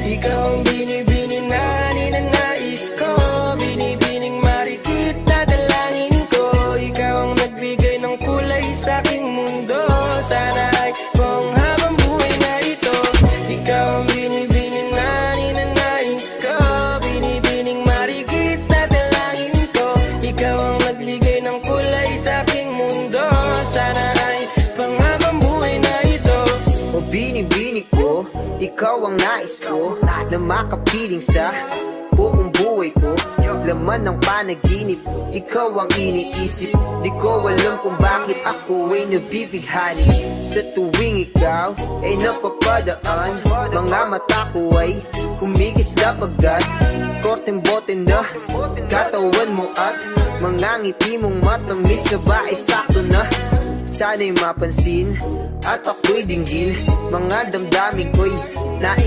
Ikaw ang binibining na ninanais ko, binibining marikit na dalangin ko. Ikaw ang nagbigay ng kulay sa aking mundo. Sana ay buong habang buhay na ito. Ikaw ang binibining na ninanais ko, binibining marikit na dalangin ko. Ikaw ang nagbigay ng kulay sa aking mundo. Sana ay panghabang buhay na ito. O binibining ko, ikaw ang nais ko, na makapiling sa buong buhay ko. Laman ng panaginip, ikaw ang iniisip. Di ko alam kung bakit ako ay nabibighani. Sa tuwing ikaw ay napapadaan, mga mata ko ay kumikislap agad. Korteng bote na katawan mo at mga ngiti mong matamis na ba ay sakto na. Sana'y mapansin at ako'y dinggin, mga damdamin ko'y nais